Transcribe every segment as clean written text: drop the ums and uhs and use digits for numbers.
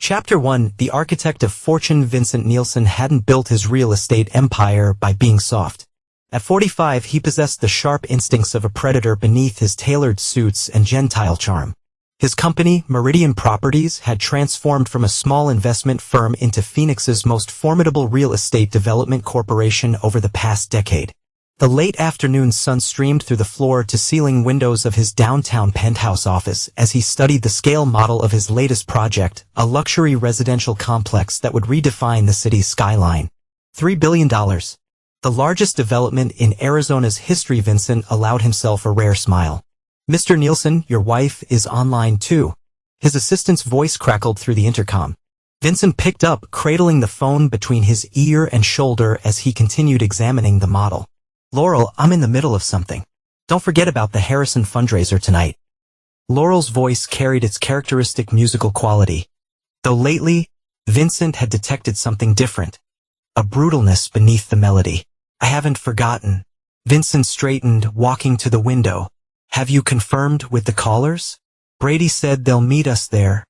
Chapter 1. The architect of fortune. Vincent Nielsen hadn't built his real estate empire by being soft. At 45, he possessed the sharp instincts of a predator beneath his tailored suits and gentile charm. His company, Meridian Properties, had transformed from a small investment firm into Phoenix's most formidable real estate development corporation over the past decade. The late afternoon sun streamed through the floor-to-ceiling windows of his downtown penthouse office as he studied the scale model of his latest project, a luxury residential complex that would redefine the city's skyline. $3 billion. The largest development in Arizona's history. Vincent allowed himself a rare smile. "Mr. Nielsen, your wife is online too." His assistant's voice crackled through the intercom. Vincent picked up, cradling the phone between his ear and shoulder as he continued examining the model. "Laurel, I'm in the middle of something. Don't forget about the Harrison fundraiser tonight." Laurel's voice carried its characteristic musical quality. Though lately, Vincent had detected something different. A brutalness beneath the melody. "I haven't forgotten." Vincent straightened, walking to the window. "Have you confirmed with the callers?" "Brady said they'll meet us there."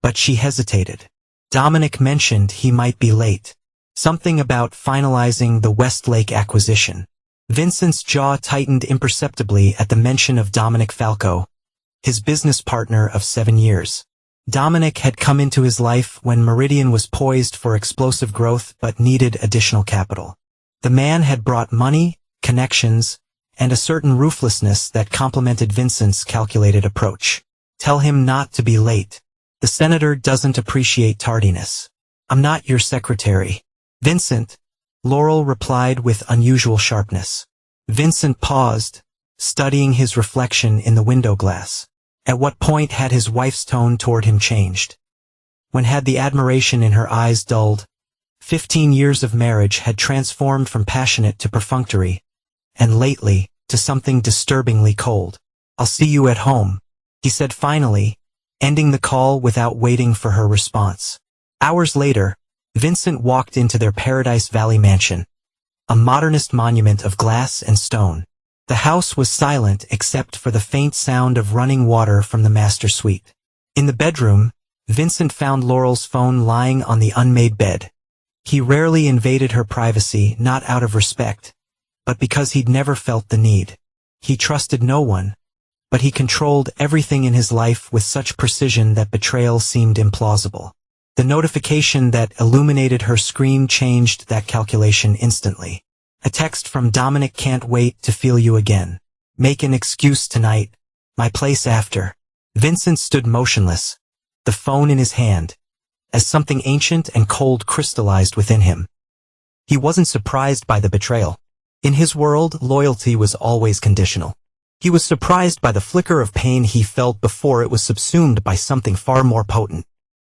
But she hesitated. Dominic mentioned he might be late. Something about finalizing the Westlake acquisition. Vincent's jaw tightened imperceptibly at the mention of Dominic Falco, his business partner of 7 years. Dominic had come into his life when Meridian was poised for explosive growth but needed additional capital. The man had brought money, connections, and a certain ruthlessness that complemented Vincent's calculated approach. "Tell him not to be late. The senator doesn't appreciate tardiness." "I'm not your secretary, Vincent," Laurel replied with unusual sharpness. Vincent paused, studying his reflection in the window glass. At what point had his wife's tone toward him changed? When had the admiration in her eyes dulled? 15 years of marriage had transformed from passionate to perfunctory, and lately, to something disturbingly cold. "I'll see you at home," he said finally, ending the call without waiting for her response. Hours later, Vincent walked into their Paradise Valley mansion, a modernist monument of glass and stone. The house was silent except for the faint sound of running water from the master suite. In the bedroom, Vincent found Laurel's phone lying on the unmade bed. He rarely invaded her privacy, not out of respect, but because he'd never felt the need. He trusted no one, but he controlled everything in his life with such precision that betrayal seemed implausible. The notification that illuminated her screen changed that calculation instantly. A text from Dominic: "Can't wait to feel you again. Make an excuse tonight. My place after." Vincent stood motionless, the phone in his hand, as something ancient and cold crystallized within him. He wasn't surprised by the betrayal. In his world, loyalty was always conditional. He was surprised by the flicker of pain he felt before it was subsumed by something far more potent.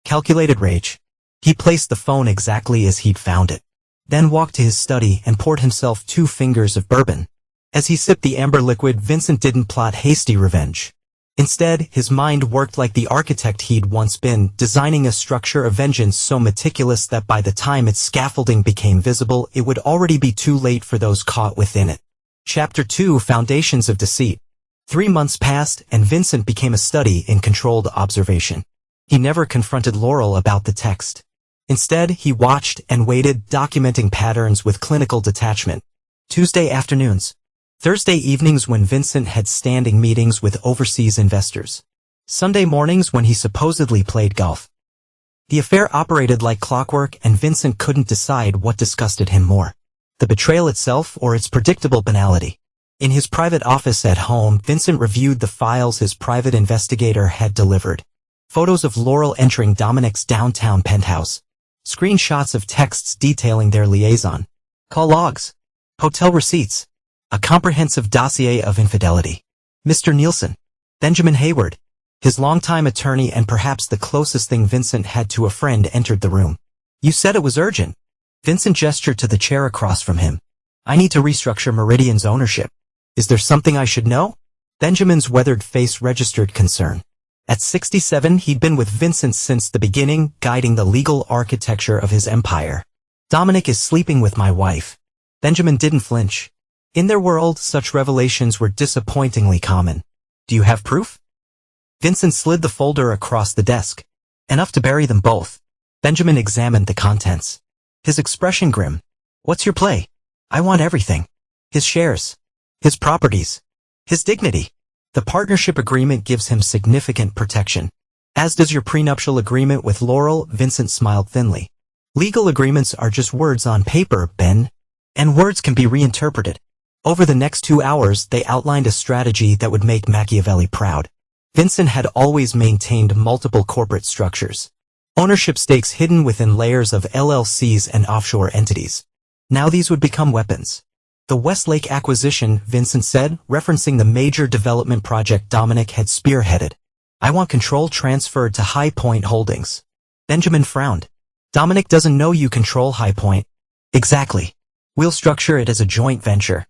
Calculated rage. He placed the phone exactly as he'd found it, then walked to his study and poured himself 2 fingers of bourbon. As he sipped the amber liquid, Vincent didn't plot hasty revenge. Instead, his mind worked like the architect he'd once been, designing a structure of vengeance so meticulous that by the time its scaffolding became visible, it would already be too late for those caught within it. Chapter 2. Foundations of Deceit. 3 months passed, and Vincent became a study in controlled observation. He never confronted Laurel about the text. Instead, he watched and waited, documenting patterns with clinical detachment. Tuesday afternoons. Thursday evenings when Vincent had standing meetings with overseas investors. Sunday mornings when he supposedly played golf. The affair operated like clockwork, and Vincent couldn't decide what disgusted him more: the betrayal itself or its predictable banality. In his private office at home, Vincent reviewed the files his private investigator had delivered. Photos of Laurel entering Dominic's downtown penthouse. Screenshots of texts detailing their liaison. Call logs. Hotel receipts. A comprehensive dossier of infidelity. Mr. Nielsen. Benjamin Hayward, his longtime attorney and perhaps the closest thing Vincent had to a friend, entered the room. "You said it was urgent." Vincent gestured to the chair across from him. "I need to restructure Meridian's ownership. Is there something I should know?" Benjamin's weathered face registered concern. At 67, he'd been with Vincent since the beginning, guiding the legal architecture of his empire. "Dominic is sleeping with my wife." Benjamin didn't flinch. In their world, such revelations were disappointingly common. "Do you have proof?" Vincent slid the folder across the desk. "Enough to bury them both." Benjamin examined the contents. His expression grim. What's your play? I want everything. His shares. His properties. His dignity. The partnership agreement gives him significant protection. As does your prenuptial agreement with Laurel, Vincent smiled thinly. Legal agreements are just words on paper, Ben. And words can be reinterpreted. Over the next 2 hours, they outlined a strategy that would make Machiavelli proud. Vincent had always maintained multiple corporate structures. Ownership stakes hidden within layers of LLCs and offshore entities. Now these would become weapons. The Westlake acquisition, Vincent said, referencing the major development project Dominic had spearheaded. I want control transferred to High Point Holdings. Benjamin frowned. Dominic doesn't know you control High Point. Exactly. We'll structure it as a joint venture.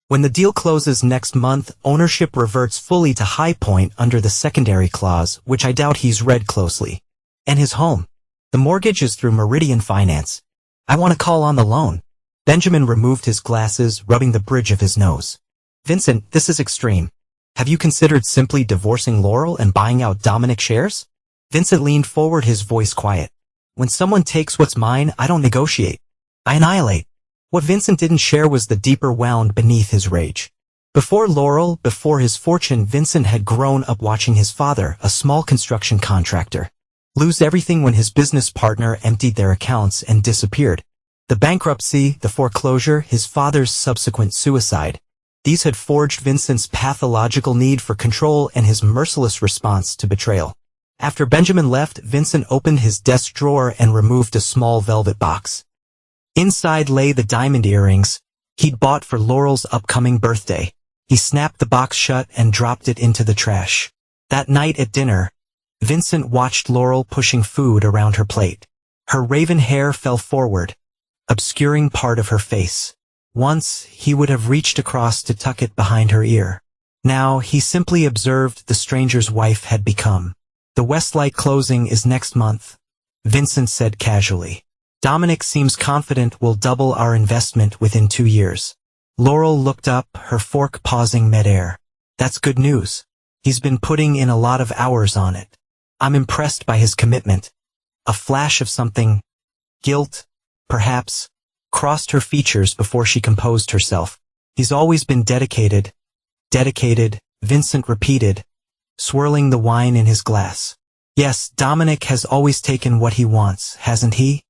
When the deal closes next month, ownership reverts fully to High Point under the secondary clause, which I doubt he's read closely. And his home. The mortgage is through Meridian Finance. I want to call on the loan. Benjamin removed his glasses, rubbing the bridge of his nose. Vincent, this is extreme. Have you considered simply divorcing Laurel and buying out Dominic shares? Vincent leaned forward, his voice quiet. When someone takes what's mine, I don't negotiate. I annihilate. What Vincent didn't share was the deeper wound beneath his rage. Before Laurel, before his fortune, Vincent had grown up watching his father, a small construction contractor, lose everything when his business partner emptied their accounts and disappeared. The bankruptcy, the foreclosure, his father's subsequent suicide. These had forged Vincent's pathological need for control and his merciless response to betrayal. After Benjamin left, Vincent opened his desk drawer and removed a small velvet box. Inside lay the diamond earrings he'd bought for Laurel's upcoming birthday. He snapped the box shut and dropped it into the trash. That night at dinner, Vincent watched Laurel pushing food around her plate. Her raven hair fell forward, obscuring part of her face. Once, he would have reached across to tuck it behind her ear. Now, he simply observed the stranger's wife had become. The Westlake closing is next month, Vincent said casually. Dominic seems confident we'll double our investment within 2 years. Laurel looked up, her fork pausing midair. That's good news. He's been putting in a lot of hours on it. I'm impressed by his commitment. A flash of something, guilt, perhaps, crossed her features before she composed herself. He's always been dedicated, Vincent repeated, swirling the wine in his glass. Yes, Dominic has always taken what he wants, hasn't he?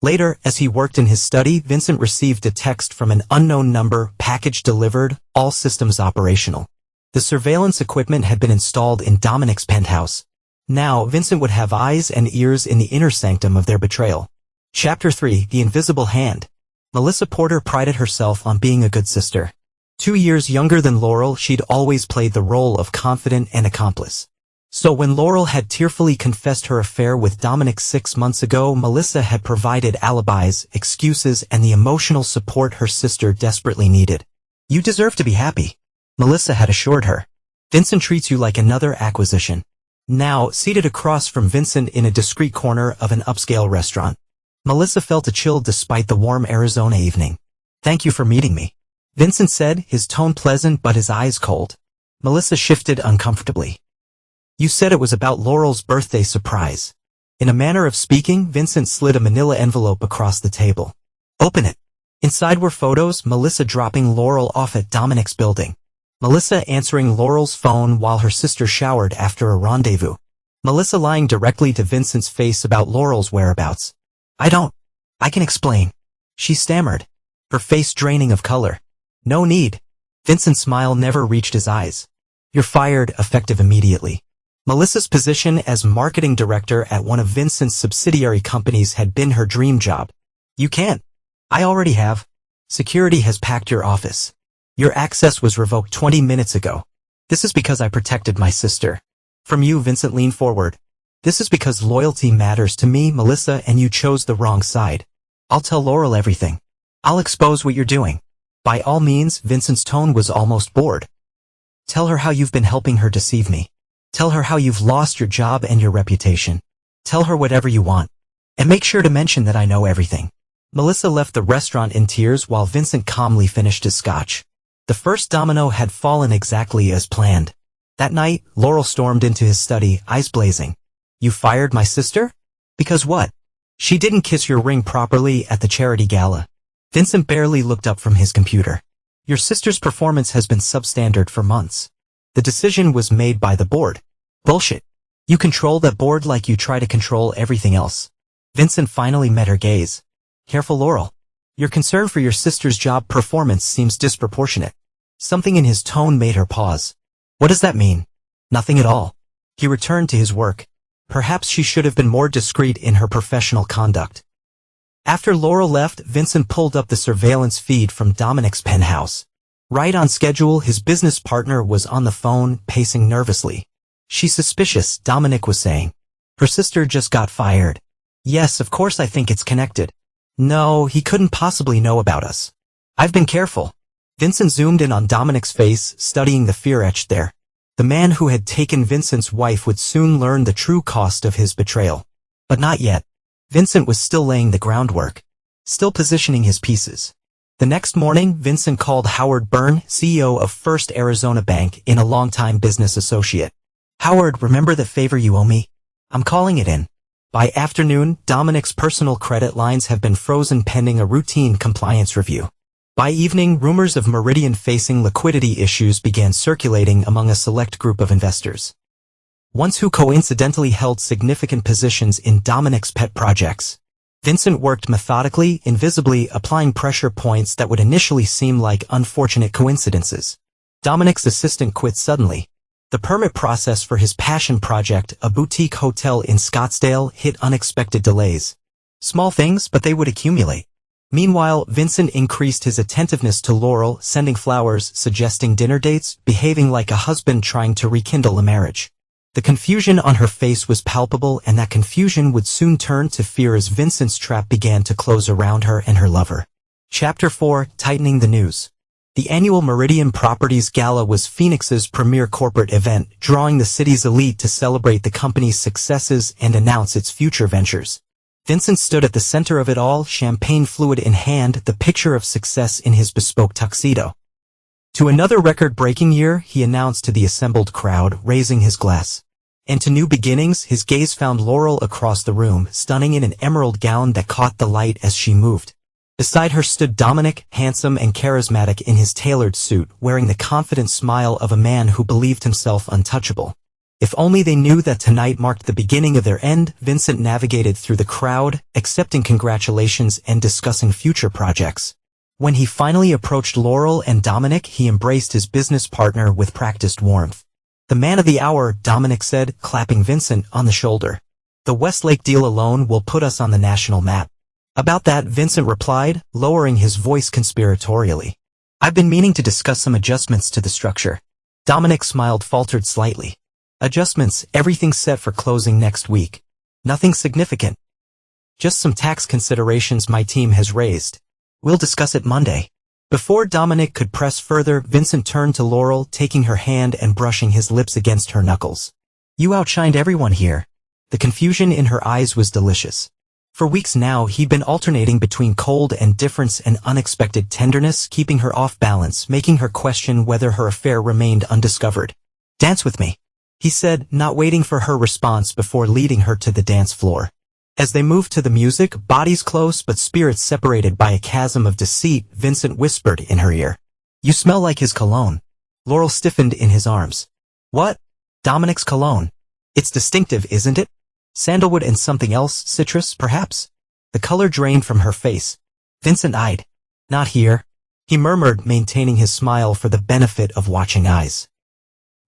Later, as he worked in his study, Vincent received a text from an unknown number, package delivered, all systems operational. The surveillance equipment had been installed in Dominic's penthouse. Now, Vincent would have eyes and ears in the inner sanctum of their betrayal. Chapter 3, The Invisible Hand. Melissa Porter prided herself on being a good sister. 2 years younger than Laurel, she'd always played the role of confidant and accomplice. So when Laurel had tearfully confessed her affair with Dominic 6 months ago, Melissa had provided alibis, excuses, and the emotional support her sister desperately needed. You deserve to be happy, Melissa had assured her. Vincent treats you like another acquisition. Now, seated across from Vincent in a discreet corner of an upscale restaurant, Melissa felt a chill despite the warm Arizona evening. Thank you for meeting me, Vincent said, his tone pleasant but his eyes cold. Melissa shifted uncomfortably. You said it was about Laurel's birthday surprise. In a manner of speaking, Vincent slid a manila envelope across the table. Open it. Inside were photos, Melissa dropping Laurel off at Dominic's building. Melissa answering Laurel's phone while her sister showered after a rendezvous. Melissa lying directly to Vincent's face about Laurel's whereabouts. I can explain. She stammered, her face draining of color. No need. Vincent's smile never reached his eyes. You're fired, effective immediately. Melissa's position as marketing director at one of Vincent's subsidiary companies had been her dream job. You can't. I already have. Security has packed your office. Your access was revoked 20 minutes ago. This is because I protected my sister. From you, Vincent leaned forward. This is because loyalty matters to me, Melissa, and you chose the wrong side. I'll tell Laurel everything. I'll expose what you're doing. By all means, Vincent's tone was almost bored. Tell her how you've been helping her deceive me. Tell her how you've lost your job and your reputation. Tell her whatever you want. And make sure to mention that I know everything. Melissa left the restaurant in tears while Vincent calmly finished his scotch. The first domino had fallen exactly as planned. That night, Laurel stormed into his study, eyes blazing. You fired my sister? Because what? She didn't kiss your ring properly at the charity gala. Vincent barely looked up from his computer. Your sister's performance has been substandard for months. The decision was made by the board. Bullshit. You control that board like you try to control everything else. Vincent finally met her gaze. Careful, Laurel. Your concern for your sister's job performance seems disproportionate. Something in his tone made her pause. What does that mean? Nothing at all. He returned to his work. Perhaps she should have been more discreet in her professional conduct. After Laurel left, Vincent pulled up the surveillance feed from Dominic's penthouse. Right on schedule, his business partner was on the phone, pacing nervously. She's suspicious, Dominic was saying. Her sister just got fired. Yes, of course I think it's connected. No, he couldn't possibly know about us. I've been careful. Vincent zoomed in on Dominic's face, studying the fear etched there. The man who had taken Vincent's wife would soon learn the true cost of his betrayal. But not yet. Vincent was still laying the groundwork. Still positioning his pieces. The next morning, Vincent called Howard Byrne, CEO of First Arizona Bank, in a longtime business associate. Howard, remember the favor you owe me? I'm calling it in. By afternoon, Dominic's personal credit lines have been frozen pending a routine compliance review. By evening, rumors of Meridian facing liquidity issues began circulating among a select group of investors. Ones who coincidentally held significant positions in Dominic's pet projects. Vincent worked methodically, invisibly, applying pressure points that would initially seem like unfortunate coincidences. Dominic's assistant quit suddenly. The permit process for his passion project, a boutique hotel in Scottsdale, hit unexpected delays. Small things, but they would accumulate. Meanwhile, Vincent increased his attentiveness to Laurel, sending flowers, suggesting dinner dates, behaving like a husband trying to rekindle a marriage. The confusion on her face was palpable, and that confusion would soon turn to fear as Vincent's trap began to close around her and her lover. Chapter 4, Tightening the News. The annual Meridian Properties Gala was Phoenix's premier corporate event, drawing the city's elite to celebrate the company's successes and announce its future ventures. Vincent stood at the center of it all, champagne fluid in hand, the picture of success in his bespoke tuxedo. To another record-breaking year, he announced to the assembled crowd, raising his glass. And to new beginnings, his gaze found Laurel across the room, stunning in an emerald gown that caught the light as she moved. Beside her stood Dominic, handsome and charismatic in his tailored suit, wearing the confident smile of a man who believed himself untouchable. If only they knew that tonight marked the beginning of their end. Vincent navigated through the crowd, accepting congratulations and discussing future projects. When he finally approached Laurel and Dominic, he embraced his business partner with practiced warmth. The man of the hour, Dominic said, clapping Vincent on the shoulder. The Westlake deal alone will put us on the national map. About that, Vincent replied, lowering his voice conspiratorially. I've been meaning to discuss some adjustments to the structure. Dominic smiled, faltered slightly. Adjustments, everything set for closing next week. Nothing significant. Just some tax considerations my team has raised. We'll discuss it Monday. Before Dominic could press further, Vincent turned to Laurel, taking her hand and brushing his lips against her knuckles. You outshined everyone here. The confusion in her eyes was delicious. For weeks now, he'd been alternating between cold indifference and unexpected tenderness, keeping her off balance, making her question whether her affair remained undiscovered. Dance with me, he said, not waiting for her response before leading her to the dance floor. As they moved to the music, bodies close but spirits separated by a chasm of deceit, Vincent whispered in her ear. You smell like his cologne. Laurel stiffened in his arms. What? Dominic's cologne. It's distinctive, isn't it? Sandalwood and something else, citrus, perhaps? The color drained from her face. Vincent eyed. Not here, he murmured, maintaining his smile for the benefit of watching eyes.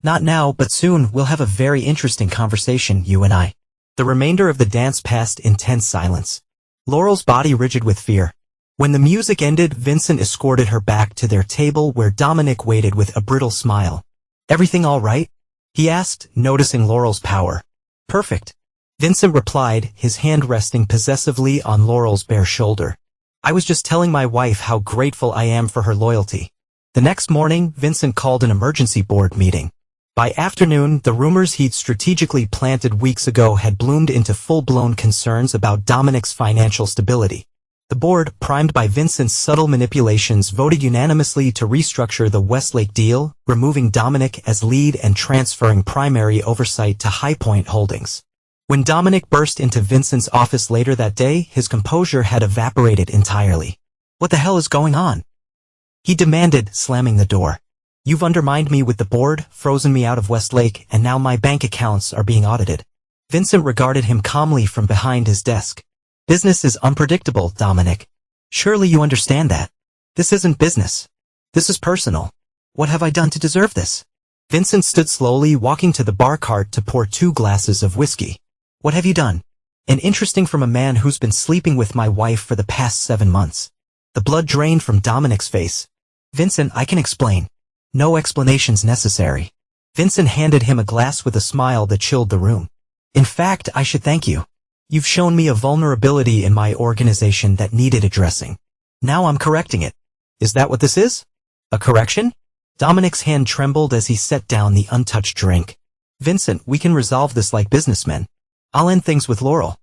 Not now, but soon we'll have a very interesting conversation, you and I. The remainder of the dance passed in tense silence. Laurel's body rigid with fear. When the music ended, Vincent escorted her back to their table where Dominic waited with a brittle smile. Everything all right? He asked, noticing Laurel's power. Perfect. Vincent replied, his hand resting possessively on Laurel's bare shoulder. I was just telling my wife how grateful I am for her loyalty. The next morning, Vincent called an emergency board meeting. By afternoon, the rumors he'd strategically planted weeks ago had bloomed into full-blown concerns about Dominic's financial stability. The board, primed by Vincent's subtle manipulations, voted unanimously to restructure the Westlake deal, removing Dominic as lead and transferring primary oversight to High Point Holdings. When Dominic burst into Vincent's office later that day, his composure had evaporated entirely. "What the hell is going on?" he demanded, slamming the door. "You've undermined me with the board, frozen me out of Westlake, and now my bank accounts are being audited." Vincent regarded him calmly from behind his desk. "Business is unpredictable, Dominic. Surely you understand that. This isn't business. This is personal. What have I done to deserve this?" Vincent stood slowly, walking to the bar cart to pour 2 glasses of whiskey. "What have you done?" "And interesting from a man who's been sleeping with my wife for the past 7 months. The blood drained from Dominic's face. "Vincent, I can explain." "No explanations necessary." Vincent handed him a glass with a smile that chilled the room. "In fact, I should thank you. You've shown me a vulnerability in my organization that needed addressing. Now I'm correcting it." "Is that what this is? A correction?" Dominic's hand trembled as he set down the untouched drink. "Vincent, we can resolve this like businessmen. I'll end things with Laurel.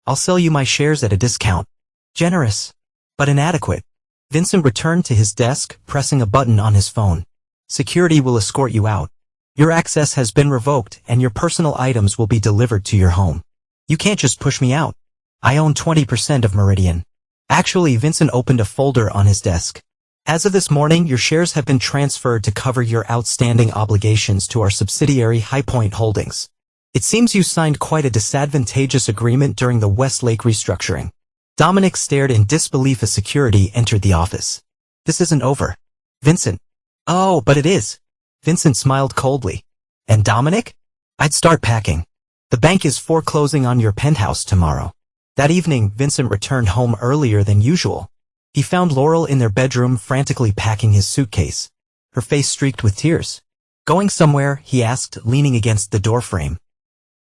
I'll sell you my shares at a discount." "Generous, but inadequate." Vincent returned to his desk, pressing a button on his phone. "Security will escort you out. Your access has been revoked and your personal items will be delivered to your home. You can't just push me out. I own 20% of Meridian." Actually, Vincent opened a folder on his desk. "As of this morning, your shares have been transferred to cover your outstanding obligations to our subsidiary High Point Holdings. It seems you signed quite a disadvantageous agreement during the Westlake restructuring." Dominic stared in disbelief as security entered the office. "This isn't over." "Vincent." "Oh, but it is." Vincent smiled coldly. "And Dominic?" "I'd start packing. The bank is foreclosing on your penthouse tomorrow." That evening, Vincent returned home earlier than usual. He found Laurel in their bedroom frantically packing his suitcase, her face streaked with tears. "Going somewhere?" he asked, leaning against the doorframe.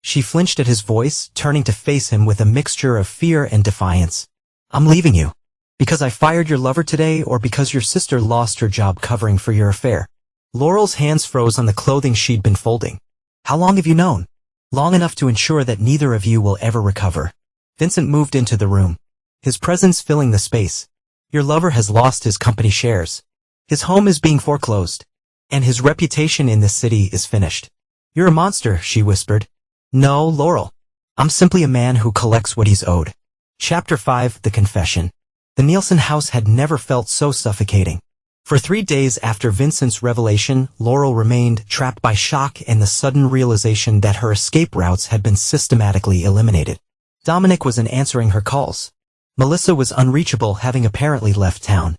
She flinched at his voice, turning to face him with a mixture of fear and defiance. "I'm leaving you. Because I fired your lover today, or because your sister lost her job covering for your affair?" Laurel's hands froze on the clothing she'd been folding. "How long have you known?" "Long enough to ensure that neither of you will ever recover." Vincent moved into the room, his presence filling the space. "Your lover has lost his company shares. His home is being foreclosed. And his reputation in this city is finished." "You're a monster," she whispered. "No, Laurel. I'm simply a man who collects what he's owed." Chapter 5: The Confession. The Nielsen house had never felt so suffocating. For 3 days after Vincent's revelation, Laurel remained trapped by shock and the sudden realization that her escape routes had been systematically eliminated. Dominic wasn't answering her calls. Melissa was unreachable, having apparently left town.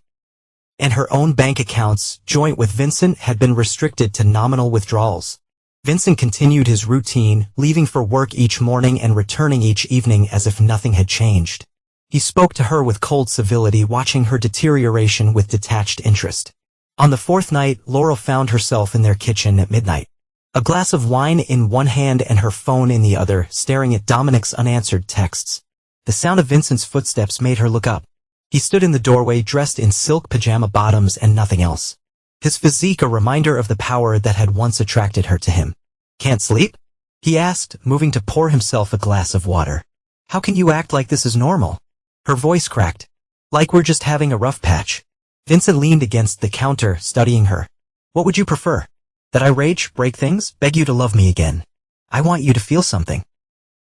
And her own bank accounts, joint with Vincent, had been restricted to nominal withdrawals. Vincent continued his routine, leaving for work each morning and returning each evening as if nothing had changed. He spoke to her with cold civility, watching her deterioration with detached interest. On the 4th night, Laurel found herself in their kitchen at midnight. A glass of wine in one hand and her phone in the other, staring at Dominic's unanswered texts. The sound of Vincent's footsteps made her look up. He stood in the doorway, dressed in silk pajama bottoms and nothing else. His physique a reminder of the power that had once attracted her to him. "Can't sleep?" he asked, moving to pour himself a glass of water. "How can you act like this is normal?" Her voice cracked. "Like we're just having a rough patch." Vincent leaned against the counter, studying her. "What would you prefer? That I rage, break things, beg you to love me again? I want you to feel something."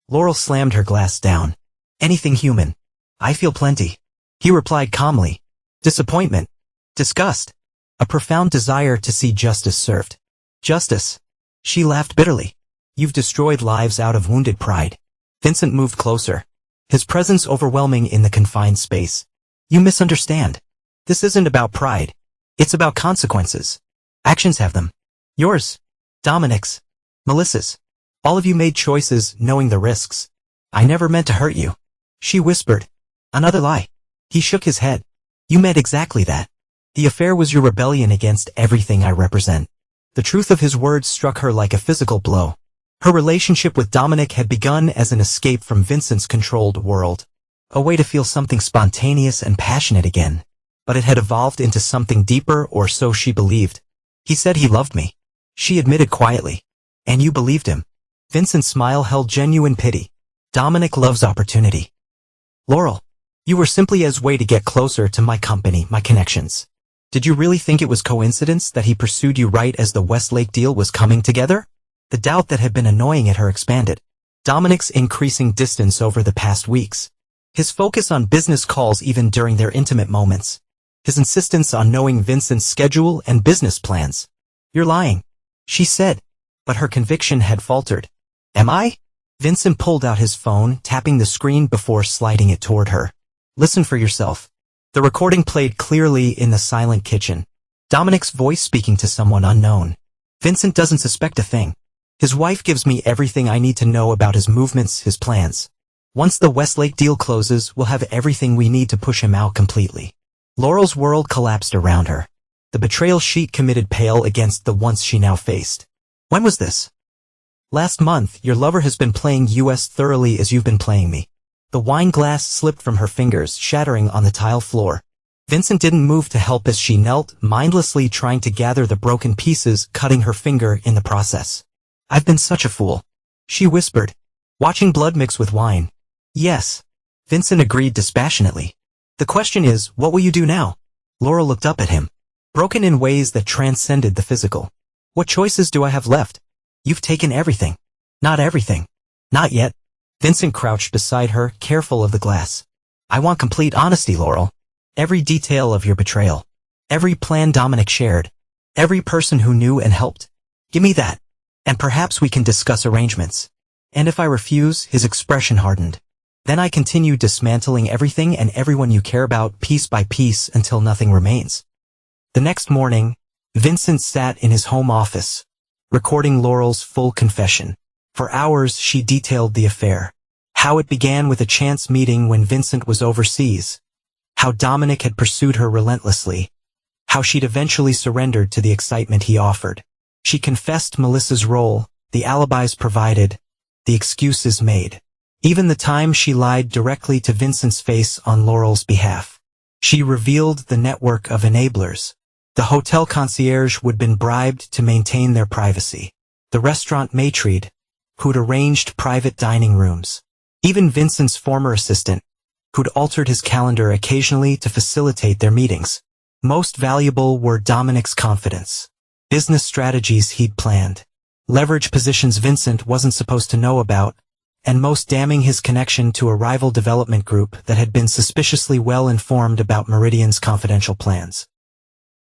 Laurel slammed her glass down. "Anything human. I feel plenty." He replied calmly. "Disappointment. Disgust. A profound desire to see justice served." "Justice?" She laughed bitterly. "You've destroyed lives out of wounded pride." Vincent moved closer, his presence overwhelming in the confined space. "You misunderstand. This isn't about pride. It's about consequences. Actions have them. Yours, Dominic's, Melissa's. All of you made choices knowing the risks. I never meant to hurt you." She whispered. "Another lie." He shook his head. "You meant exactly that. The affair was your rebellion against everything I represent." The truth of his words struck her like a physical blow. Her relationship with Dominic had begun as an escape from Vincent's controlled world, a way to feel something spontaneous and passionate again. But it had evolved into something deeper, or so she believed. "He said he loved me," she admitted quietly. "And you believed him?" Vincent's smile held genuine pity. "Dominic loves opportunity. Laurel, you were simply his way to get closer to my company, my connections. Did you really think it was coincidence that he pursued you right as the Westlake deal was coming together?" The doubt that had been annoying at her expanded. Dominic's increasing distance over the past weeks. His focus on business calls even during their intimate moments. His insistence on knowing Vincent's schedule and business plans. "You're lying," she said, but her conviction had faltered. "Am I?" Vincent pulled out his phone, tapping the screen before sliding it toward her. "Listen for yourself." The recording played clearly in the silent kitchen. Dominic's voice speaking to someone unknown. "Vincent doesn't suspect a thing. His wife gives me everything I need to know about his movements, his plans. Once the Westlake deal closes, we'll have everything we need to push him out completely." Laurel's world collapsed around her. The betrayal sheet committed pale against the once she now faced. "When was this?" "Last month. Your lover has been playing us thoroughly as you've been playing me." The wine glass slipped from her fingers, shattering on the tile floor. Vincent didn't move to help as she knelt, mindlessly trying to gather the broken pieces, cutting her finger in the process. "I've been such a fool," she whispered, watching blood mix with wine. "Yes," Vincent agreed dispassionately. "The question is, what will you do now?" Laurel looked up at him, broken in ways that transcended the physical. "What choices do I have left? You've taken everything." "Not everything. Not yet." Vincent crouched beside her, careful of the glass. "I want complete honesty, Laurel. Every detail of your betrayal. Every plan Dominic shared. Every person who knew and helped. Give me that. And perhaps we can discuss arrangements." "And if I refuse?" His expression hardened. "Then I continue dismantling everything and everyone you care about piece by piece until nothing remains." The next morning, Vincent sat in his home office, recording Laurel's full confession. For hours she detailed the affair. How it began with a chance meeting when Vincent was overseas. How Dominic had pursued her relentlessly. How she'd eventually surrendered to the excitement he offered. She confessed Melissa's role, the alibis provided, the excuses made. Even the time she lied directly to Vincent's face on Laurel's behalf. She revealed the network of enablers. The hotel concierge who'd been bribed to maintain their privacy. The restaurant maitre, who'd arranged private dining rooms. Even Vincent's former assistant, who'd altered his calendar occasionally to facilitate their meetings. Most valuable were Dominic's confidence. Business strategies he'd planned. Leverage positions Vincent wasn't supposed to know about, and most damning his connection to a rival development group that had been suspiciously well informed about Meridian's confidential plans.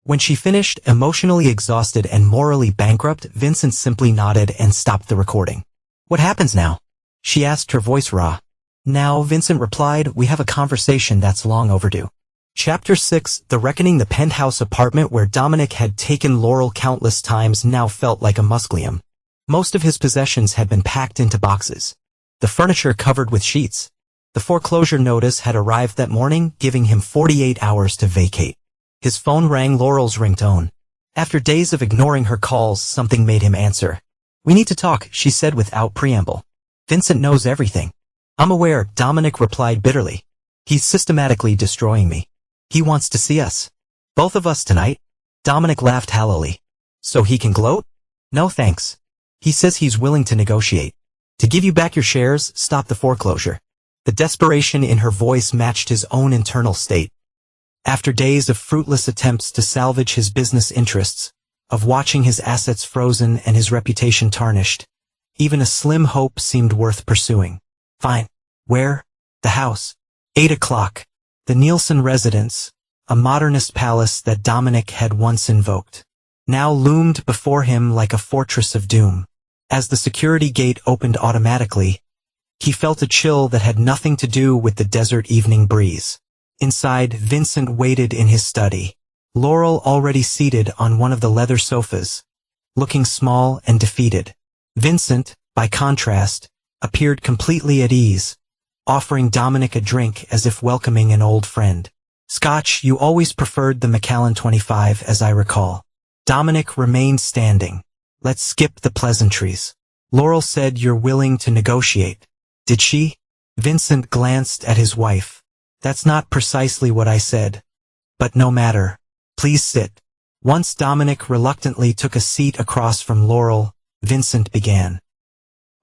When she finished, emotionally exhausted and morally bankrupt, Vincent simply nodded and stopped the recording. "What happens now?" she asked, her voice raw. "Now," Vincent replied, "we have a conversation that's long overdue." Chapter 6, The Reckoning. The penthouse apartment where Dominic had taken Laurel countless times now felt like a mausoleum. Most of his possessions had been packed into boxes. The furniture covered with sheets. The foreclosure notice had arrived that morning, giving him 48 hours to vacate. His phone rang, Laurel's ringtone. After days of ignoring her calls, something made him answer. "We need to talk," she said without preamble. "Vincent knows everything." "I'm aware," Dominic replied bitterly. "He's systematically destroying me. He wants to see us. Both of us tonight." Dominic laughed hollowly. "So he can gloat?" "No thanks. He says he's willing to negotiate. To give you back your shares, stop the foreclosure." The desperation in her voice matched his own internal state. After days of fruitless attempts to salvage his business interests, of watching his assets frozen and his reputation tarnished, even a slim hope seemed worth pursuing. "Fine. Where?" "The house. 8 o'clock. The Nielsen residence, a modernist palace that Dominic had once invoked, now loomed before him like a fortress of doom. As the security gate opened automatically, he felt a chill that had nothing to do with the desert evening breeze. Inside, Vincent waited in his study, Laurel already seated on one of the leather sofas, looking small and defeated. Vincent, by contrast, appeared completely at ease, offering Dominic a drink as if welcoming an old friend. "Scotch, you always preferred the Macallan 25, as I recall." Dominic remained standing. "Let's skip the pleasantries." Laurel said, "You're willing to negotiate." "Did she?" Vincent glanced at his wife. "That's not precisely what I said. But no matter. Please sit." Once Dominic reluctantly took a seat across from Laurel, Vincent began.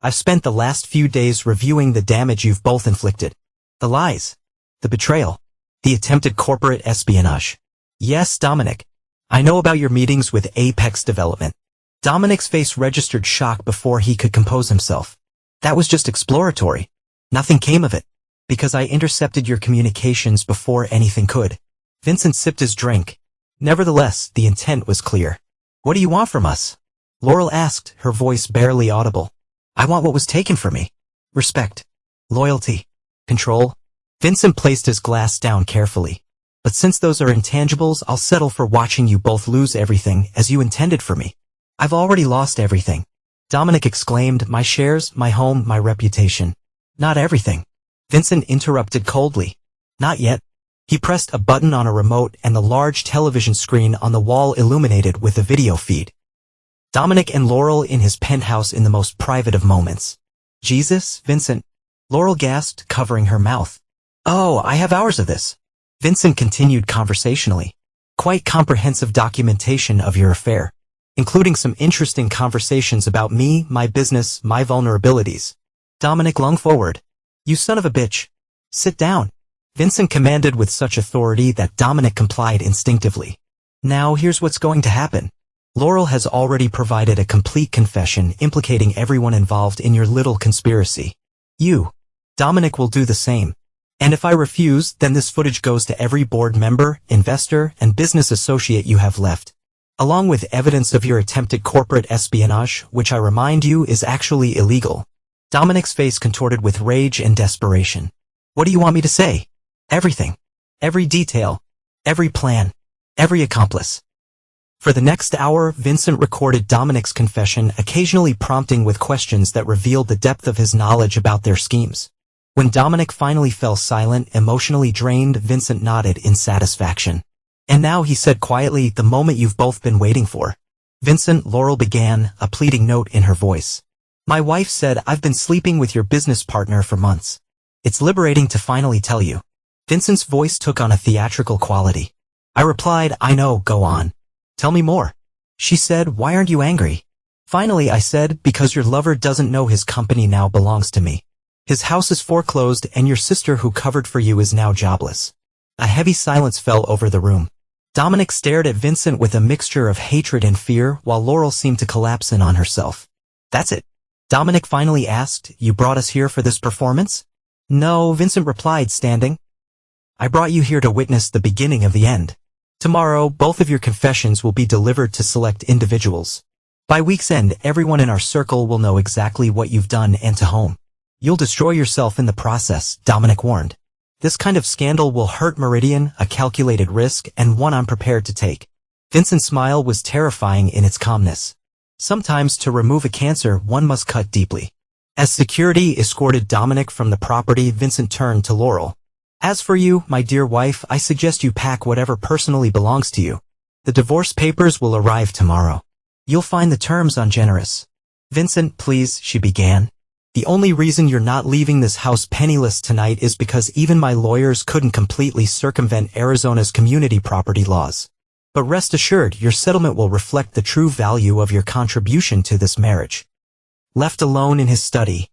"I've spent the last few days reviewing the damage you've both inflicted. The lies. The betrayal. The attempted corporate espionage. Yes, Dominic. I know about your meetings with Apex Development." Dominic's face registered shock before he could compose himself. That was just exploratory. Nothing came of it. Because I intercepted your communications before anything could. Vincent sipped his drink. Nevertheless, the intent was clear. What do you want from us? Laurel asked, her voice barely audible. I want what was taken from me. Respect. Loyalty. Control. Vincent placed his glass down carefully. But since those are intangibles, I'll settle for watching you both lose everything as you intended for me. I've already lost everything. Dominic exclaimed, my shares, my home, my reputation. Not everything. Vincent interrupted coldly. Not yet. He pressed a button on a remote and the large television screen on the wall illuminated with a video feed. Dominic and Laurel in his penthouse in the most private of moments. Jesus, Vincent. Laurel gasped, covering her mouth. Oh, I have hours of this. Vincent continued conversationally. Quite comprehensive documentation of your affair, including some interesting conversations about me, my business, my vulnerabilities. Dominic lunged forward. You son of a bitch. Sit down. Vincent commanded with such authority that Dominic complied instinctively. Now here's what's going to happen. Laurel has already provided a complete confession implicating everyone involved in your little conspiracy. You. Dominic will do the same. And if I refuse, then this footage goes to every board member, investor, and business associate you have left, along with evidence of your attempted corporate espionage, which I remind you is actually illegal. Dominic's face contorted with rage and desperation. What do you want me to say? Everything. Every detail. Every plan. Every accomplice. For the next hour, Vincent recorded Dominic's confession, occasionally prompting with questions that revealed the depth of his knowledge about their schemes. When Dominic finally fell silent, emotionally drained, Vincent nodded in satisfaction. And now, he said quietly, the moment you've both been waiting for. Vincent, Laurel began, a pleading note in her voice. My wife said I've been sleeping with your business partner for months. It's liberating to finally tell you. Vincent's voice took on a theatrical quality. I replied, I know, go on. Tell me more. She said, why aren't you angry? Finally, I said, because your lover doesn't know his company now belongs to me. His house is foreclosed and your sister who covered for you is now jobless. A heavy silence fell over the room. Dominic stared at Vincent with a mixture of hatred and fear while Laurel seemed to collapse in on herself. That's it. Dominic finally asked, you brought us here for this performance? No, Vincent replied, standing. I brought you here to witness the beginning of the end. Tomorrow, both of your confessions will be delivered to select individuals. By week's end, everyone in our circle will know exactly what you've done and to whom. You'll destroy yourself in the process, Dominic warned. This kind of scandal will hurt Meridian, a calculated risk, and one I'm prepared to take. Vincent's smile was terrifying in its calmness. Sometimes to remove a cancer, one must cut deeply. As security escorted Dominic from the property, Vincent turned to Laurel. As for you, my dear wife, I suggest you pack whatever personally belongs to you. The divorce papers will arrive tomorrow. You'll find the terms ungenerous. Vincent, please, she began. The only reason you're not leaving this house penniless tonight is because even my lawyers couldn't completely circumvent Arizona's community property laws. But rest assured, your settlement will reflect the true value of your contribution to this marriage. Left alone in his study,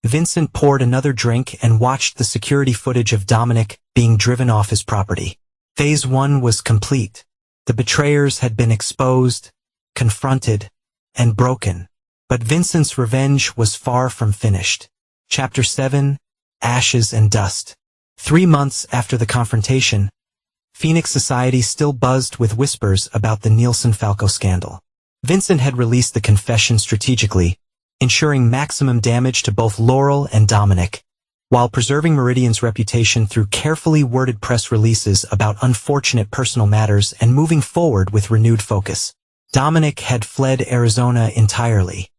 Vincent poured another drink and watched the security footage of Dominic being driven off his property. Phase 1 was complete. The betrayers had been exposed, confronted, and broken. But Vincent's revenge was far from finished. Chapter 7, Ashes and Dust. 3 months after the confrontation, Phoenix society still buzzed with whispers about the Nielsen-Falco scandal. Vincent had released the confession strategically, ensuring maximum damage to both Laurel and Dominic, while preserving Meridian's reputation through carefully worded press releases about unfortunate personal matters and moving forward with renewed focus. Dominic had fled Arizona entirely.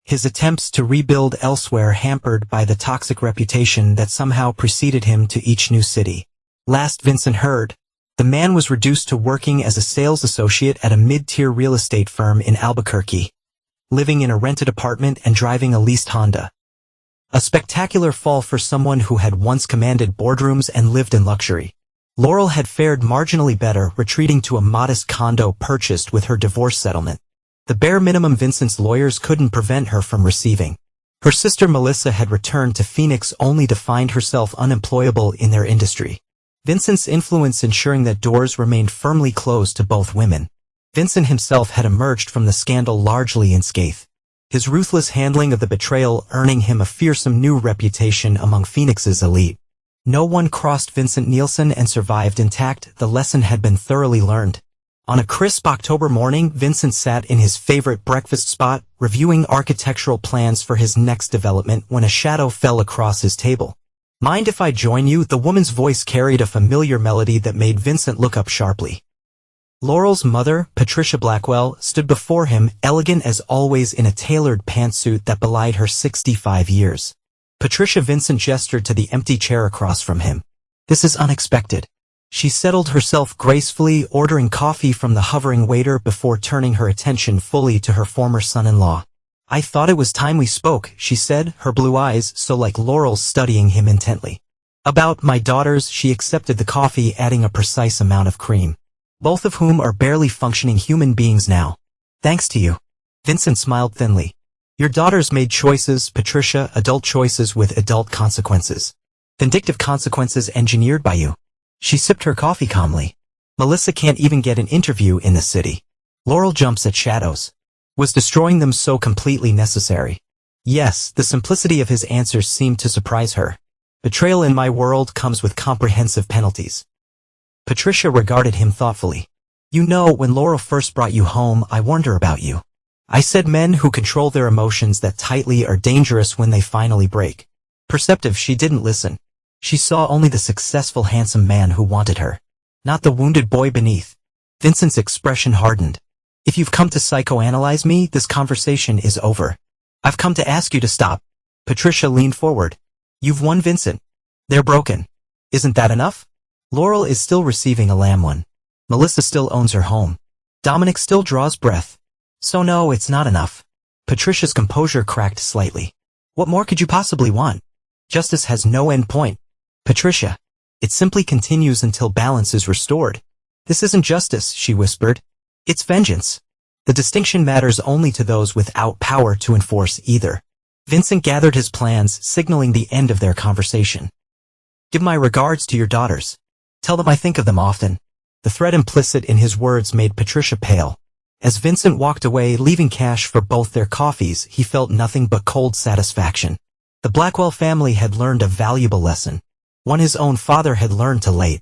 His attempts to rebuild elsewhere hampered by the toxic reputation that somehow preceded him to each new city. Last Vincent heard, the man was reduced to working as a sales associate at a mid-tier real estate firm in Albuquerque, living in a rented apartment and driving a leased Honda. A spectacular fall for someone who had once commanded boardrooms and lived in luxury. Laurel had fared marginally better, retreating to a modest condo purchased with her divorce settlement. The bare minimum Vincent's lawyers couldn't prevent her from receiving. Her sister Melissa had returned to Phoenix only to find herself unemployable in their industry. Vincent's influence ensuring that doors remained firmly closed to both women. Vincent himself had emerged from the scandal largely unscathed. his ruthless handling of the betrayal earning him a fearsome new reputation among Phoenix's elite. No one crossed Vincent Nielsen and survived intact. The lesson had been thoroughly learned. On a crisp October morning, Vincent sat in his favorite breakfast spot, reviewing architectural plans for his next development when a shadow fell across his table. "Mind if I join you?" The woman's voice carried a familiar melody that made Vincent look up sharply. Laurel's mother, Patricia Blackwell, stood before him, elegant as always in a tailored pantsuit that belied her 65 years. Patricia. Vincent gestured to the empty chair across from him. "This is unexpected." She settled herself gracefully, ordering coffee from the hovering waiter before turning her attention fully to her former son-in-law. "I thought it was time we spoke," she said, her blue eyes so like Laurel's studying him intently. "About my daughters." She accepted the coffee, adding a precise amount of cream. "Both of whom are barely functioning human beings now. Thanks to you." Vincent smiled thinly. "Your daughters made choices, Patricia, adult choices with adult consequences. Vindictive consequences engineered by you." She sipped her coffee calmly. "Melissa can't even get an interview in the city. Laurel jumps at shadows. Was destroying them so completely necessary?" Yes, the simplicity of his answers seemed to surprise her. "Betrayal in my world comes with comprehensive penalties." Patricia regarded him thoughtfully. "You know, when Laurel first brought you home, I warned her about you. I said men who control their emotions that tightly are dangerous when they finally break." Perceptive, she didn't listen. She saw only the successful, handsome man who wanted her, not the wounded boy beneath. Vincent's expression hardened. "If you've come to psychoanalyze me, this conversation is over. I've come to ask you to stop." Patricia leaned forward. "You've won, Vincent. They're broken. Isn't that enough? Laurel is still receiving a lamb one. Melissa still owns her home. Dominic still draws breath. So no, it's not enough." Patricia's composure cracked slightly. "What more could you possibly want? Justice has no end point. Patricia. It simply continues until balance is restored." "This isn't justice," she whispered. "It's vengeance. The distinction matters only to those without power to enforce either." Vincent gathered his plans, signaling the end of their conversation. "Give my regards to your daughters. Tell them I think of them often." The threat implicit in his words made Patricia pale. As Vincent walked away, leaving cash for both their coffees, he felt nothing but cold satisfaction. The Blackwell family had learned a valuable lesson. One his own father had learned too late.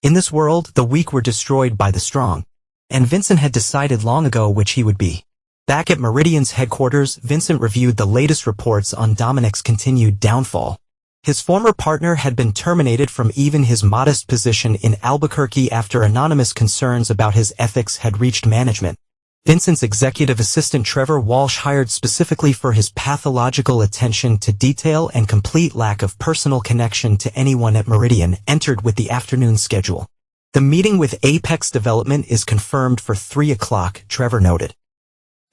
In this world, the weak were destroyed by the strong. And Vincent had decided long ago which he would be. Back at Meridian's headquarters, Vincent reviewed the latest reports on Dominic's continued downfall. His former partner had been terminated from even his modest position in Albuquerque after anonymous concerns about his ethics had reached management. Vincent's executive assistant Trevor Walsh, hired specifically for his pathological attention to detail and complete lack of personal connection to anyone at Meridian, entered with the afternoon schedule. "The meeting with Apex Development is confirmed for 3 o'clock, Trevor noted.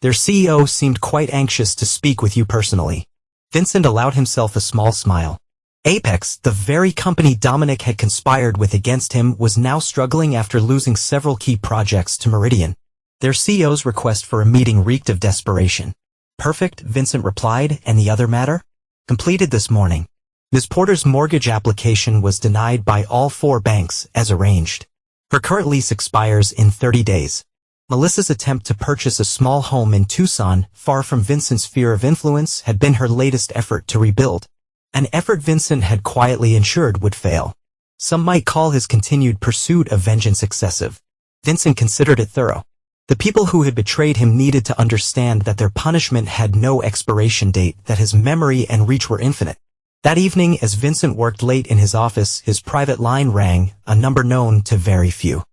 "Their CEO seemed quite anxious to speak with you personally." Vincent allowed himself a small smile. Apex, the very company Dominic had conspired with against him, was now struggling after losing several key projects to Meridian. Their CEO's request for a meeting reeked of desperation. "Perfect," Vincent replied. "And the other matter?" "Completed this morning. Ms. Porter's mortgage application was denied by all 4 banks, as arranged. Her current lease expires in 30 days. Melissa's attempt to purchase a small home in Tucson, far from Vincent's sphere of influence, had been her latest effort to rebuild. An effort Vincent had quietly ensured would fail. Some might call his continued pursuit of vengeance excessive. Vincent considered it thorough. The people who had betrayed him needed to understand that their punishment had no expiration date, that his memory and reach were infinite. That evening, as Vincent worked late in his office, his private line rang, a number known to very few.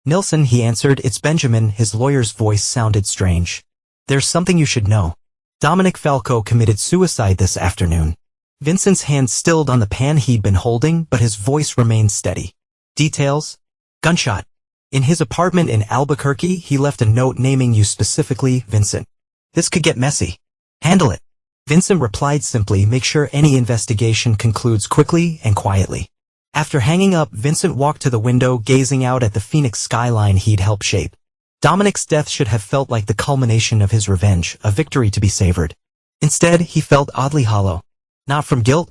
"Nilsson," he answered. "It's Benjamin." His lawyer's voice sounded strange. "There's something you should know. Dominic Falco committed suicide this afternoon." Vincent's hand stilled on the pan he'd been holding, but his voice remained steady. "Details?" "Gunshot. In his apartment in Albuquerque. He left a note naming you specifically, Vincent. This could get messy. Handle it." Vincent replied simply, "Make sure any investigation concludes quickly and quietly." After hanging up, Vincent walked to the window, gazing out at the Phoenix skyline he'd helped shape. Dominic's death should have felt like the culmination of his revenge, a victory to be savored. Instead, he felt oddly hollow. Not from guilt.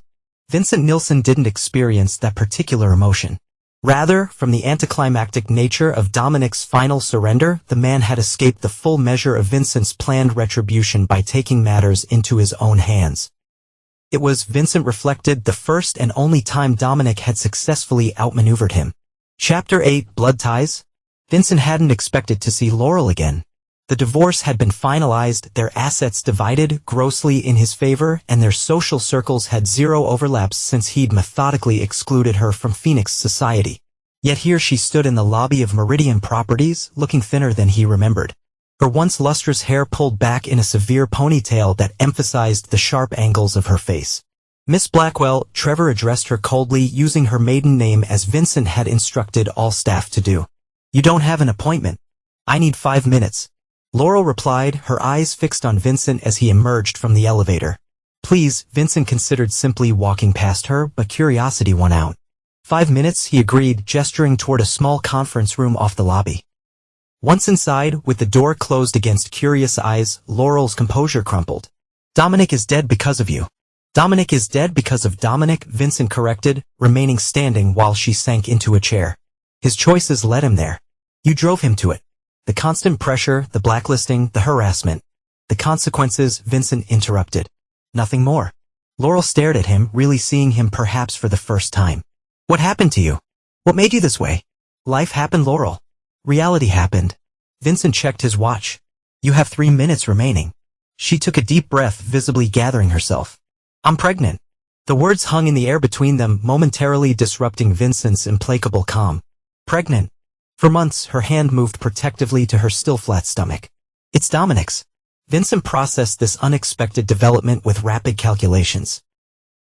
Vincent Nilsson didn't experience that particular emotion. Rather, from the anticlimactic nature of Dominic's final surrender, the man had escaped the full measure of Vincent's planned retribution by taking matters into his own hands. It was, Vincent reflected, the first and only time Dominic had successfully outmaneuvered him. Chapter 8, Blood Ties? Vincent hadn't expected to see Laurel again. The divorce had been finalized, their assets divided grossly in his favor, and their social circles had zero overlaps since he'd methodically excluded her from Phoenix society. Yet here she stood in the lobby of Meridian Properties, looking thinner than he remembered. Her once lustrous hair pulled back in a severe ponytail that emphasized the sharp angles of her face. Miss Blackwell, Trevor addressed her coldly, using her maiden name as Vincent had instructed all staff to do. You don't have an appointment. I need 5 minutes. Laurel replied, her eyes fixed on Vincent as he emerged from the elevator. Please, Vincent considered simply walking past her, but curiosity won out. 5 minutes, he agreed, gesturing toward a small conference room off the lobby. Once inside, with the door closed against curious eyes, Laurel's composure crumpled. Dominic is dead because of you. Dominic is dead because of Dominic, Vincent corrected, remaining standing while she sank into a chair. His choices led him there. You drove him to it. The constant pressure, the blacklisting, the harassment. The consequences, Vincent interrupted. Nothing more. Laurel stared at him, really seeing him perhaps for the first time. What happened to you? What made you this way? Life happened, Laurel. Reality happened. Vincent checked his watch. You have 3 minutes remaining. She took a deep breath, visibly gathering herself. I'm pregnant. The words hung in the air between them, momentarily disrupting Vincent's implacable calm. Pregnant. For months, her hand moved protectively to her still flat stomach. It's Dominic's. Vincent processed this unexpected development with rapid calculations.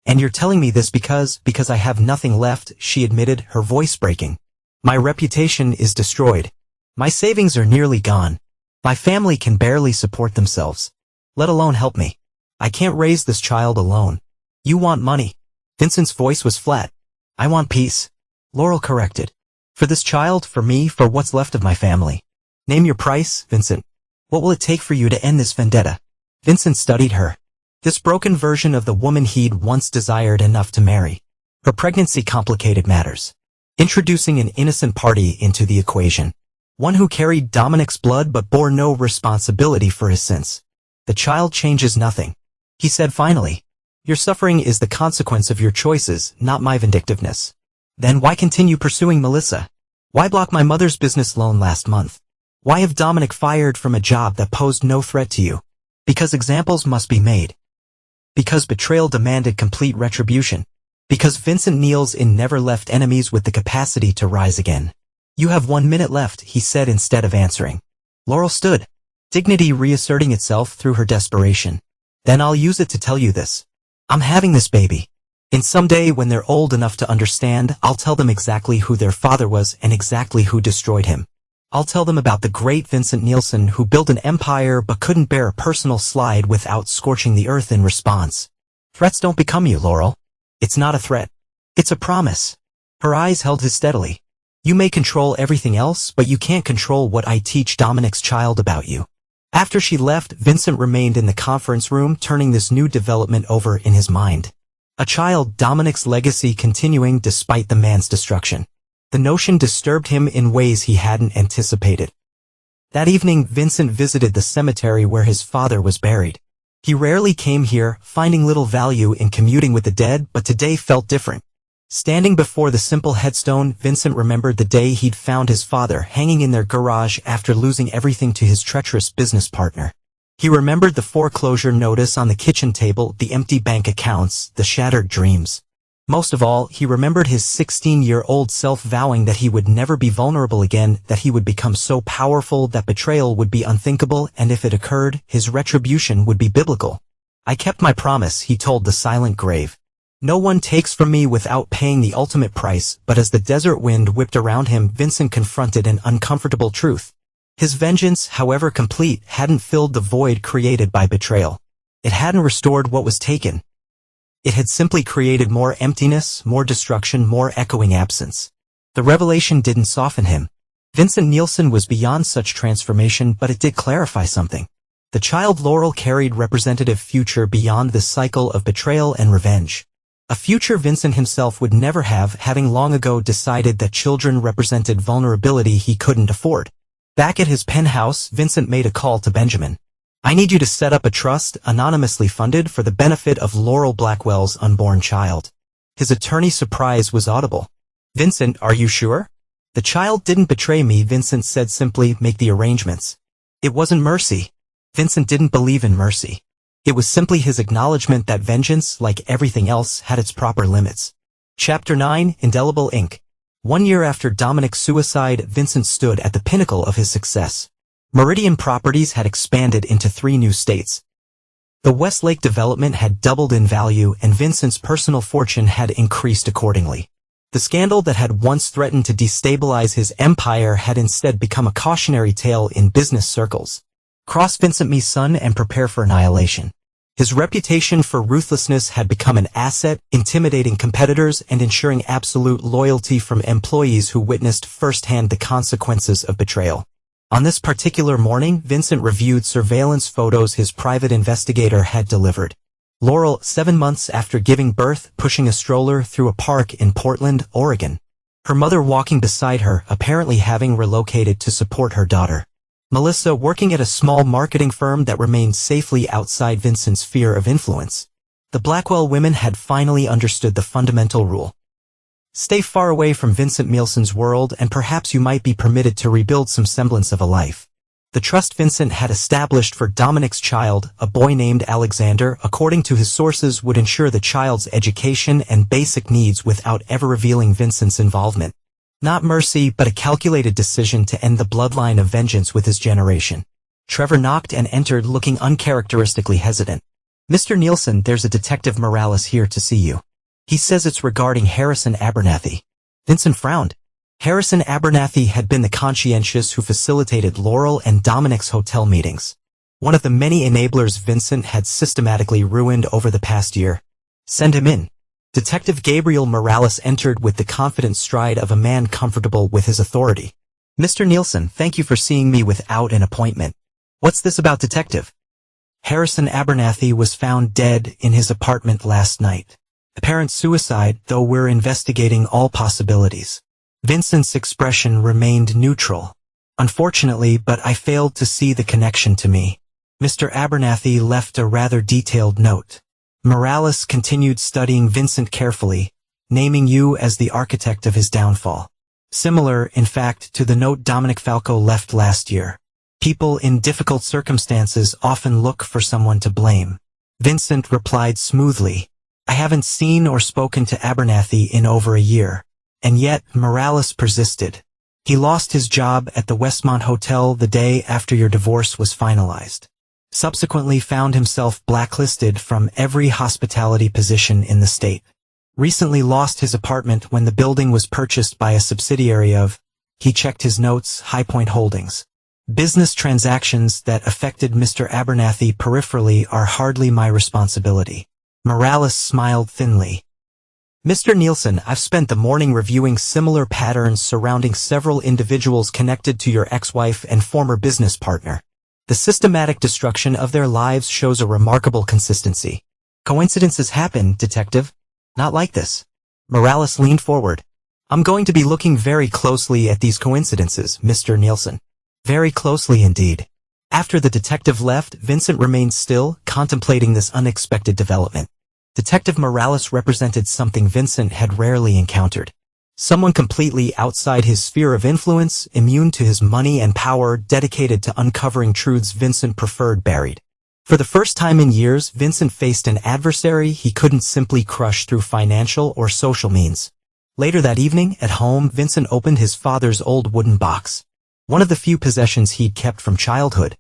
And you're telling me this because I have nothing left, she admitted, her voice breaking. My reputation is destroyed. My savings are nearly gone. My family can barely support themselves. Let alone help me. I can't raise this child alone. You want money. Vincent's voice was flat. I want peace. Laurel corrected. For this child, for me, for what's left of my family. Name your price, Vincent. What will it take for you to end this vendetta? Vincent studied her. This broken version of the woman he'd once desired enough to marry. Her pregnancy complicated matters. Introducing an innocent party into the equation. One who carried Dominic's blood but bore no responsibility for his sins. The child changes nothing. He said finally. Your suffering is the consequence of your choices, not my vindictiveness. Then why continue pursuing Melissa? Why block my mother's business loan last month? Why have Dominic fired from a job that posed no threat to you? Because examples must be made. Because betrayal demanded complete retribution. Because Vincent Niels never left enemies with the capacity to rise again. You have 1 minute left, he said instead of answering. Laurel stood, dignity reasserting itself through her desperation. Then I'll use it to tell you this. I'm having this baby. And someday when they're old enough to understand, I'll tell them exactly who their father was and exactly who destroyed him. I'll tell them about the great Vincent Nielsen who built an empire but couldn't bear a personal slide without scorching the earth in response. Threats don't become you, Laurel. It's not a threat. It's a promise. Her eyes held his steadily. You may control everything else, but you can't control what I teach Dominic's child about you. After she left, Vincent remained in the conference room, turning this new development over in his mind. A child, Dominic's legacy continuing despite the man's destruction. The notion disturbed him in ways he hadn't anticipated. That evening, Vincent visited the cemetery where his father was buried. He rarely came here, finding little value in commuting with the dead, but today felt different. Standing before the simple headstone, Vincent remembered the day he'd found his father hanging in their garage after losing everything to his treacherous business partner. He remembered the foreclosure notice on the kitchen table, the empty bank accounts, the shattered dreams. Most of all, he remembered his 16-year-old self vowing that he would never be vulnerable again, that he would become so powerful that betrayal would be unthinkable, and if it occurred, his retribution would be biblical. I kept my promise, he told the silent grave. No one takes from me without paying the ultimate price, but as the desert wind whipped around him, Vincent confronted an uncomfortable truth. His vengeance, however complete, hadn't filled the void created by betrayal. It hadn't restored what was taken. It had simply created more emptiness, more destruction, more echoing absence. The revelation didn't soften him. Vincent Nielsen was beyond such transformation, but it did clarify something. The child Laurel carried represented a future beyond the cycle of betrayal and revenge. A future Vincent himself would never have, having long ago decided that children represented vulnerability he couldn't afford. Back at his penthouse, Vincent made a call to Benjamin. "I need you to set up a trust, anonymously funded, for the benefit of Laurel Blackwell's unborn child." His attorney's surprise was audible. "Vincent, are you sure?" "The child didn't betray me," Vincent said simply. "Make the arrangements." It wasn't mercy. Vincent didn't believe in mercy. It was simply his acknowledgement that vengeance, like everything else, had its proper limits. Chapter 9, Indelible Ink. 1 year after Dominic's suicide, Vincent stood at the pinnacle of his success. Meridian Properties had expanded into 3 new states. The Westlake development had doubled in value, and Vincent's personal fortune had increased accordingly. The scandal that had once threatened to destabilize his empire had instead become a cautionary tale in business circles. Cross Vincent me, son, and prepare for annihilation. His reputation for ruthlessness had become an asset, intimidating competitors and ensuring absolute loyalty from employees who witnessed firsthand the consequences of betrayal. On this particular morning, Vincent reviewed surveillance photos his private investigator had delivered. Laurel, 7 months after giving birth, pushing a stroller through a park in Portland, Oregon. Her mother walking beside her, apparently having relocated to support her daughter. Melissa working at a small marketing firm that remained safely outside Vincent's sphere of influence. The Blackwell women had finally understood the fundamental rule. Stay far away from Vincent Nielsen's world and perhaps you might be permitted to rebuild some semblance of a life. The trust Vincent had established for Dominic's child, a boy named Alexander, according to his sources, would ensure the child's education and basic needs without ever revealing Vincent's involvement. Not mercy, but a calculated decision to end the bloodline of vengeance with his generation. Trevor knocked and entered looking uncharacteristically hesitant. "Mr. Nielsen, there's a Detective Morales here to see you. He says it's regarding Harrison Abernathy." Vincent frowned. Harrison Abernathy had been the conscientious who facilitated Laurel and Dominic's hotel meetings. One of the many enablers Vincent had systematically ruined over the past year. "Send him in." Detective Gabriel Morales entered with the confident stride of a man comfortable with his authority. "Mr. Nielsen, thank you for seeing me without an appointment. What's this about, Detective?" "Harrison Abernathy was found dead in his apartment last night. Apparent suicide, though we're investigating all possibilities." Vincent's expression remained neutral. "Unfortunately, but I failed to see the connection to me. Mr. Abernathy left a rather detailed note." Morales continued studying Vincent carefully, naming you as the architect of his downfall. Similar, in fact, to the note Dominic Falco left last year. People in difficult circumstances often look for someone to blame. Vincent replied smoothly, "I haven't seen or spoken to Abernathy in over a year." And yet, Morales persisted. "He lost his job at the Westmont Hotel the day after your divorce was finalized. Subsequently found himself blacklisted from every hospitality position in the state. Recently lost his apartment when the building was purchased by a subsidiary of," he checked his notes, "High Point Holdings. Business transactions that affected Mr. Abernathy peripherally are hardly my responsibility." Morales smiled thinly. "Mr. Nielsen, I've spent the morning reviewing similar patterns surrounding several individuals connected to your ex-wife and former business partner. The systematic destruction of their lives shows a remarkable consistency. Coincidences happen, Detective. Not like this." Morales leaned forward. "I'm going to be looking very closely at these coincidences, Mr. Nielsen." "Very closely indeed." After the detective left, Vincent remained still, contemplating this unexpected development. Detective Morales represented something Vincent had rarely encountered. Someone completely outside his sphere of influence, immune to his money and power, dedicated to uncovering truths Vincent preferred buried. For the first time in years, Vincent faced an adversary he couldn't simply crush through financial or social means. Later that evening, at home, Vincent opened his father's old wooden box. One of the few possessions he'd kept from childhood.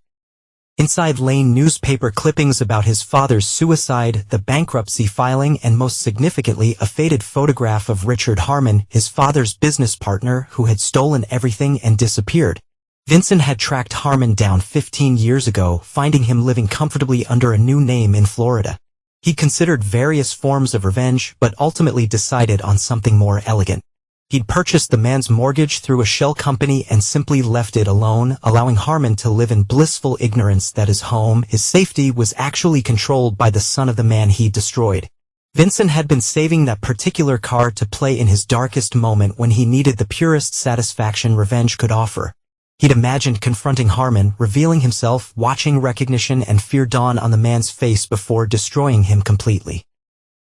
Inside lay newspaper clippings about his father's suicide, the bankruptcy filing, and most significantly, a faded photograph of Richard Harmon, his father's business partner, who had stolen everything and disappeared. Vincent had tracked Harmon down 15 years ago, finding him living comfortably under a new name in Florida. He considered various forms of revenge, but ultimately decided on something more elegant. He'd purchased the man's mortgage through a shell company and simply left it alone, allowing Harmon to live in blissful ignorance that his home, his safety, was actually controlled by the son of the man he'd destroyed. Vincent had been saving that particular card to play in his darkest moment when he needed the purest satisfaction revenge could offer. He'd imagined confronting Harmon, revealing himself, watching recognition and fear dawn on the man's face before destroying him completely.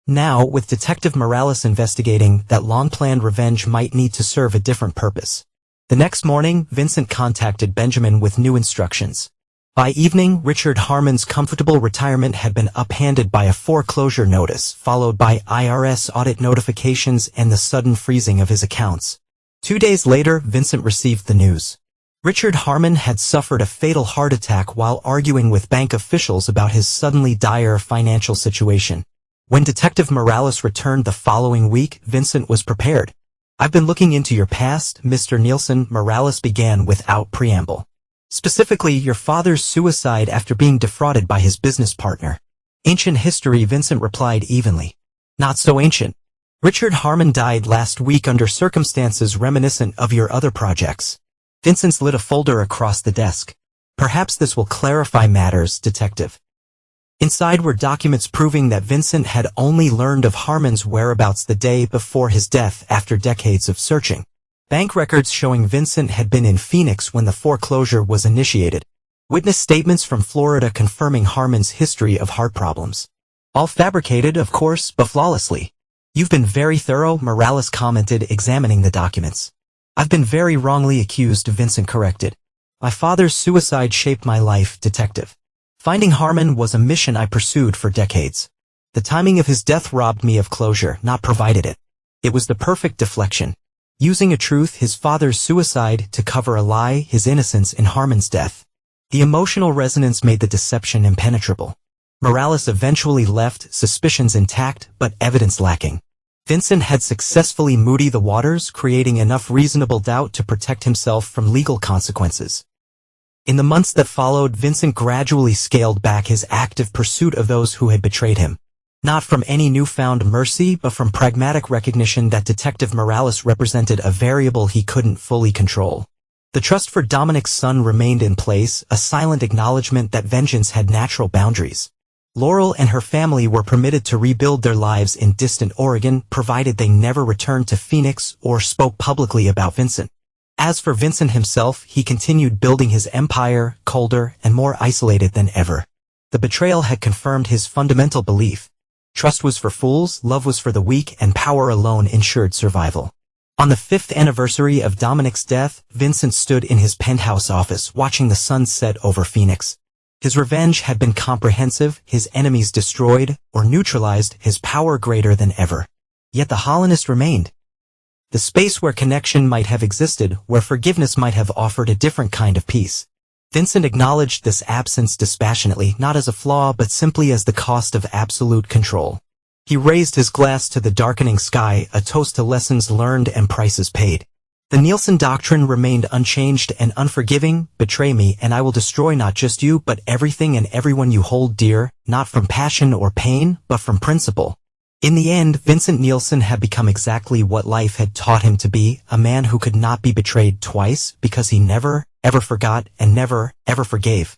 Now, with Detective Morales investigating, that long-planned revenge might need to serve a different purpose. The next morning, Vincent contacted Benjamin with new instructions. By evening, Richard Harmon's comfortable retirement had been upended by a foreclosure notice, followed by IRS audit notifications and the sudden freezing of his accounts. 2 days later, Vincent received the news. Richard Harmon had suffered a fatal heart attack while arguing with bank officials about his suddenly dire financial situation. When Detective Morales returned the following week, Vincent was prepared. "I've been looking into your past, Mr. Nielsen," Morales began without preamble. "Specifically, your father's suicide after being defrauded by his business partner." "Ancient history," Vincent replied evenly. "Not so ancient. Richard Harmon died last week under circumstances reminiscent of your other projects." Vincent slid a folder across the desk. "Perhaps this will clarify matters, Detective." Inside were documents proving that Vincent had only learned of Harmon's whereabouts the day before his death after decades of searching. Bank records showing Vincent had been in Phoenix when the foreclosure was initiated. Witness statements from Florida confirming Harmon's history of heart problems. All fabricated, of course, but flawlessly. "You've been very thorough," Morales commented, examining the documents. "I've been very wrongly accused," Vincent corrected. "My father's suicide shaped my life, Detective. Finding Harmon was a mission I pursued for decades. The timing of his death robbed me of closure, not provided it. It was the perfect deflection. Using a truth, his father's suicide, to cover a lie, his innocence in Harmon's death. The emotional resonance made the deception impenetrable. Morales eventually left, suspicions intact, but evidence lacking. Vincent had successfully muddied the waters, creating enough reasonable doubt to protect himself from legal consequences. In the months that followed, Vincent gradually scaled back his active pursuit of those who had betrayed him. Not from any newfound mercy, but from pragmatic recognition that Detective Morales represented a variable he couldn't fully control. The trust for Dominic's son remained in place, a silent acknowledgement that vengeance had natural boundaries. Laurel and her family were permitted to rebuild their lives in distant Oregon, provided they never returned to Phoenix or spoke publicly about Vincent. As for Vincent himself, he continued building his empire, colder and more isolated than ever. The betrayal had confirmed his fundamental belief. Trust was for fools, love was for the weak, and power alone ensured survival. On the 5th anniversary of Dominic's death, Vincent stood in his penthouse office watching the sun set over Phoenix. His revenge had been comprehensive, his enemies destroyed or neutralized, his power greater than ever. Yet the hollowness remained. The space where connection might have existed, where forgiveness might have offered a different kind of peace. Vincent acknowledged this absence dispassionately, not as a flaw but simply as the cost of absolute control. He raised his glass to the darkening sky, a toast to lessons learned and prices paid. The Nielsen doctrine remained unchanged and unforgiving: betray me and I will destroy not just you but everything and everyone you hold dear, not from passion or pain, but from principle. In the end, Vincent Nielsen had become exactly what life had taught him to be, a man who could not be betrayed twice because he never, ever forgot and never, ever forgave.